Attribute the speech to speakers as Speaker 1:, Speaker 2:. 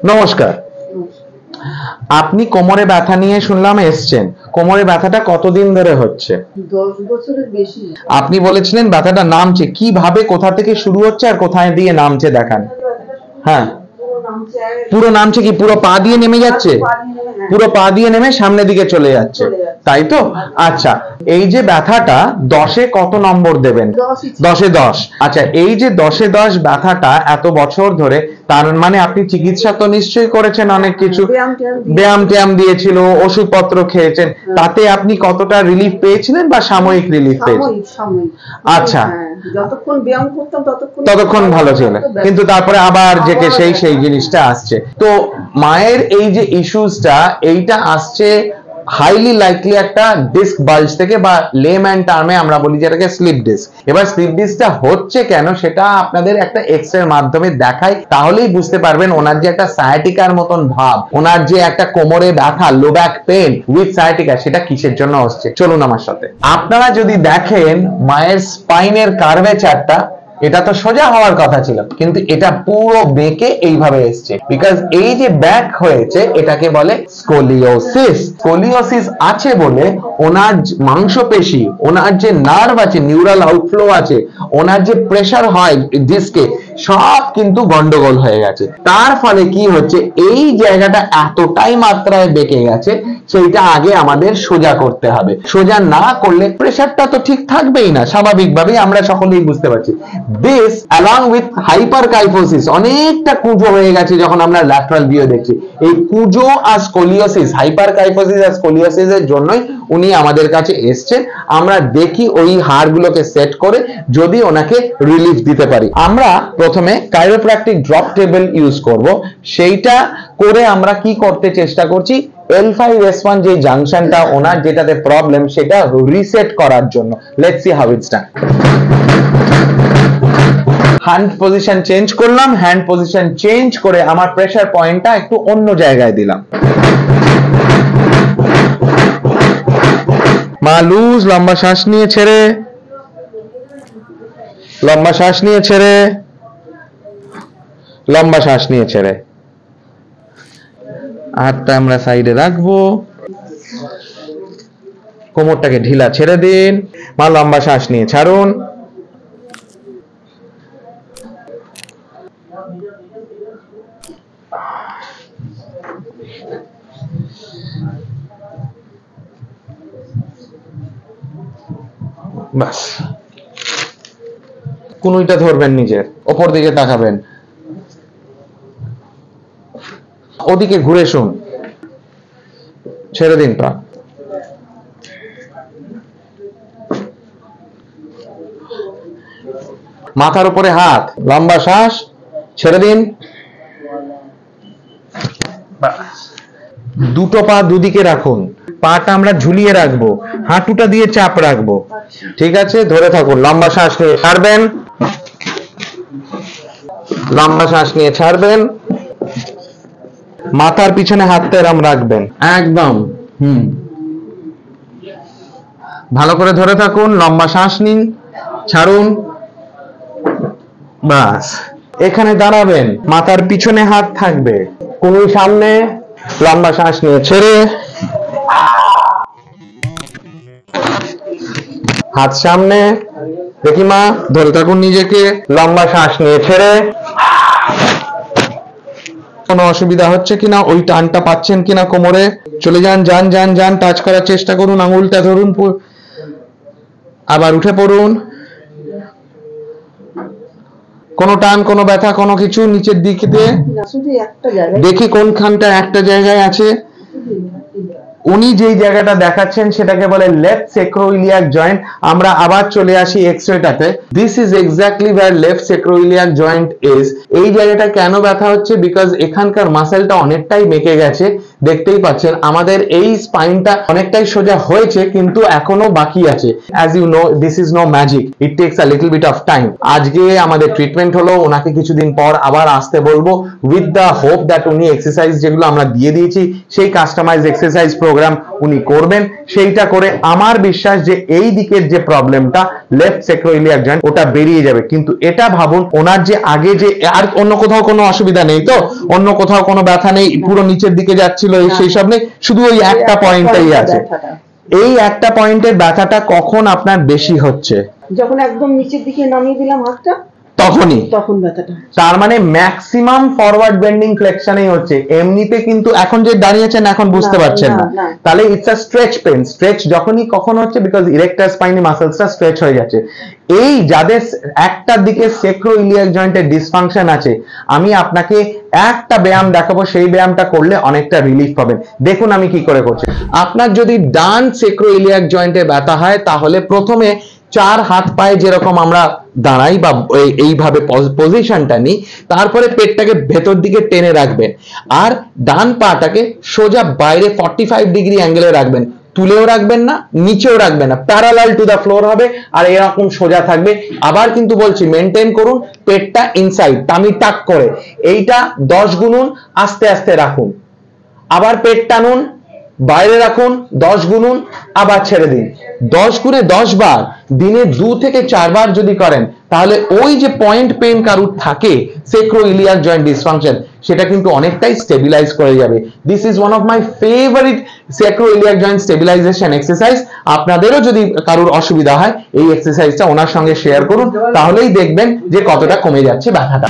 Speaker 1: নমস্কার, আপনি কোমরে ব্যথা নিয়ে শুনলাম এসছেন। কোমরে ব্যথাটা কতদিন ধরে হচ্ছে?
Speaker 2: 10 বছরের বেশি।
Speaker 1: আপনি বলেছিলেন ব্যথাটা নামছে, কিভাবে, কোথা থেকে শুরু হচ্ছে আর কোথায় দিয়ে নামছে দেখান। হ্যাঁ, পুরো নামছে কি পুরো পা দিয়ে নেমে যাচ্ছে? পুরো পা দিয়ে নেমে সামনের দিকে চলে যাচ্ছে, তাই তো? আচ্ছা, এই যে ব্যথাটা 10-এ কত নম্বর দেবেন? 10-এ 10। আচ্ছা, এই যে 10-এ 10 ব্যথাটা এত বছর ধরে, তার মানে আপনি চিকিৎসা তো নিশ্চয়ই করেছেন, অনেক কিছু ব্যায়াম ট্যায়াম দিয়েছিল, ওষুধপত্র খেয়েছেন, তাতে আপনি কতটা রিলিফ পেয়েছিলেন বা সাময়িক রিলিফ পেয়েছেন? আচ্ছা,
Speaker 2: যতক্ষণ ব্যায়াম করতাম
Speaker 1: ততক্ষণ ভালো ছিল, কিন্তু তারপরে আবার যে সেই জিনিসটা আসছে। তো মায়ের এই যে ইস্যুসটা, এইটা আসছে হাইলি লাইকলি একটা ডিস্ক বাল্জ থেকে, বা লেম্যান টার্মে আমরা বলি যেটাকে স্লিপ ডিস্ক। এবার স্লিপ ডিস্কটা হচ্ছে কেন সেটা আপনাদের একটা এক্স-রে মাধ্যমে দেখাই, তাহলেই বুঝতে পারবেন ওনার যে একটা সায়াটিকার মতন ভাব, ওনার যে একটা কোমরে ব্যথা, low back pain with sciatica, সেটা কিসের জন্য হচ্ছে। চলুন আমার সাথে। আপনারা যদি দেখেন মায়ের স্পাইনের কার্ভেচারটা, এটা তো সোজা হওয়ার কথা ছিল, কিন্তু এটা পুরো বেঁকে এইভাবে এসছে, বিকজ এই যে ব্যাক হয়েছে এটাকে বলে স্কোলিওসিস। স্কোলিওসিস আছে বলে ওনার মাংসপেশি, ওনার যে নার্ভ আছে, নিউরাল আউটফ্লো আছে, ওনার যে প্রেসার হয় ডিস্কে, সব কিন্তু গন্ডগোল হয়ে গেছে। তার ফলে কি হচ্ছে, এই জায়গাটা এতটাই মাত্রায় বেঁকে গেছে, সেইটা আগে আমাদের সোজা করতে হবে। সোজা না করলে প্রেসারটা তো ঠিক থাকবেই না, স্বাভাবিকভাবেই আমরা সকলেই বুঝতে পারছি। This along with hyperkyphosis, অনেকটা কুঁজো হয়ে গেছে যখন আমরা ল্যাটারাল ভিউ দেখছি। এই কুঁজো আর স্কোলিওসিস, হাইপারকাইফোসিস আর স্কোলিওসিস এর জন্যই উনি আমাদের কাছে এসেছেন। আমরা দেখি ওই হাড়গুলোকে সেট করে যদি ওনাকে রিলিফ দিতে পারি। আমরা প্রথমে কাইরোপ্র্যাকটিক ড্রপ টেবিল ইউজ করব। সেইটা করে আমরা কি করতে চেষ্টা করছি, L5S1 যে জাংশনটা ওনার যেটাতে প্রবলেম, সেটা রিসেট করার জন্য। Let's see how it's done. Hand position change করলাম, হ্যান্ড পজিশন চেঞ্জ করে আমার প্রেসার পয়েন্টটা একটু অন্য জায়গায় দিলাম। মা লুজ, লম্বা শ্বাস নিয়ে ছেড়ে, লম্বা শ্বাস নিয়ে ছেড়ে, লম্বা শ্বাস নিয়ে ছেড়ে। হাতটা আমরা সাইডে রাখবো, কোমরটাকে ঢিলা ছেড়ে দিন। মা লম্বা শ্বাস নিয়ে ছাড়ুন। বাস, কুনুইটা ধরবেন, নিজের ওপর দিকে তাকাবেন, ওদিকে ঘুরে শুন, ছেড়ে দিন পা। মাথার উপরে হাত, লম্বা শ্বাস, ছেড়ে দিন। দুটো পা দুদিকে রাখুন, পাটা আমরা ঝুলিয়ে রাখবো, হাঁটুটা দিয়ে চাপ রাখবো, ঠিক আছে? ধরে থাকুন, লম্বা শ্বাস নিয়ে ছাড়বেন, লম্বা শ্বাস নিয়ে ছাড়বেন। মাথার পিছনে হাতটা এরম রাখবেন, একদম ভালো করে ধরে থাকুন, লম্বা শ্বাস নিন, ছাড়ুন। বাস, এখানে দাঁড়াবেন, মাথার পিছনে হাত থাকবে, কোনোই সামনে, লম্বা শ্বাস নিয়ে ছেড়ে, হাত সামনে, দেখি মা, ধরে থাকুন নিজেকে, লম্বা শ্বাস নিয়ে ছেড়ে। কোনো অসুবিধা হচ্ছে কিনা, ওই টানটা পাচ্ছেন কিনা কোমরে, চলে যান, যান যান যান, টাচ করার চেষ্টা করুন, আঙুলটা ধরুন, আবার উঠে পড়ুন। কোনো টান, কোনো ব্যথা, কোনো কিছু নিচের দিকে দেখি কোনখানটা একটা জায়গায় আছে। উনি যেই জায়গাটা দেখাচ্ছেন সেটাকে বলে লেফট স্যাক্রোইলিয়াক জয়েন্ট। আমরা আবার চলে আসি এক্স-রেটাতে। This is exactly where left sacroiliac joint is. এই জায়গাটা কেন ব্যথা হচ্ছে, বিকজ এখানকার মাসেলটা অনেকটাই বেঁকে গেছে, দেখতেই পাচ্ছেন আমাদের এই স্পাইনটা অনেকটাই সোজা হয়েছে, কিন্তু এখনো বাকি আছে। As you know, this is no magic, it takes a little bit of time. আজকে আমাদের ট্রিটমেন্ট হলো, ওনাকে কিছুদিন পর আবার আসতে বলবো, উইথ দ্য হোপ দ্যাট উনি এক্সারসাইজ যেগুলো আমরা দিয়ে দিয়েছি সেই কাস্টমাইজ এক্সারসাইজ প্রোগ্রাম উনি করবেন। সেইটা করে আমার বিশ্বাস যে এই দিকের যে প্রবলেমটা লেফট স্যাক্রোইলিয়াক জয়েন্ট ওটা বেরিয়ে যাবে। কিন্তু এটা ভাবুন, ওনার যে আগে যে আর অন্য কোথাও কোনো অসুবিধা নেই তো, অন্য কোথাও কোনো ব্যথা নেই, পুরো নিচের দিকে যাচ্ছিল সেই সব নেই, শুধু ওই একটা পয়েন্টটাই আছে। এই একটা পয়েন্টের ব্যথাটা কখন আপনার বেশি হচ্ছে?
Speaker 2: যখন একদম নিচের দিকে নামিয়ে দিলাম হাতটা, তখন ব্যথাটা।
Speaker 1: তার মানে ম্যাক্সিমাম ফরওয়ার্ড বেন্ডিং ফ্লেকশনেই হচ্ছে, এমনিতে কিন্তু এখন যে দাঁড়িয়েছেন এখন বুঝতে পারছেন না। তাহলে it's a stretch pain. Stretch যখনই কখন হচ্ছে, বিকজ ইরেক্টার স্পাইনি মাসলসটা স্ট্রেচ হয়ে যাচ্ছে। এই যাদের একটা দিকে স্যাক্রোইলিয়াক জয়েন্টের ডিসফাংশন আছে, আমি আপনাকে একটা ব্যায়াম দেখাবো, সেই ব্যায়ামটা করলে অনেকটা রিলিফ পাবেন। দেখুন আমি কি করে করছি। আপনার যদি ডান স্যাক্রোইলিয়াক জয়েন্টে ব্যথা হয়, তাহলে প্রথমে 4 হাত পায়ে যেরকম আমরা দাঁড়াই বা এইভাবে পজিশনটা নিই, তারপরে পেটটাকে ভেতর দিকে টেনে রাখবেন, আর ডান পাটাকে সোজা বাইরে 45 ডিগ্রি অ্যাঙ্গেলে রাখবেন। তুলেও রাখবেন না, নিচেও রাখবেন না, প্যারালাল টু দা ফ্লোর হবে, আর এরকম সোজা থাকবে। আবার কিন্তু বলছি মেনটেন করুন পেটটা ইনসাইড, টামি টাক করে। এইটা 10 গুনুন, আস্তে আস্তে রাখুন, আবার পেট টানুন, বাইরে রাখুন, 10 গুনুন, আবার ছেড়ে দিন। 10 গুণে 10 বার দিনে 2 থেকে 4 বার যদি করেন, তাহলে ওই যে পয়েন্ট পেইন কারুর থাকে স্যাক্রোইলিয়াক জয়েন্ট ডিসফাংশন, সেটা কিন্তু অনেকটাই স্টেবিলাইজ করে যাবে। This is one of my favourite sacroiliac joint stabilisation exercise. আপনাদেরও যদি কারুর অসুবিধা হয়, এই এক্সারসাইজটা ওনার সঙ্গে শেয়ার করুন, তাহলেই দেখবেন যে কতটা কমে যাচ্ছে ব্যথাটা।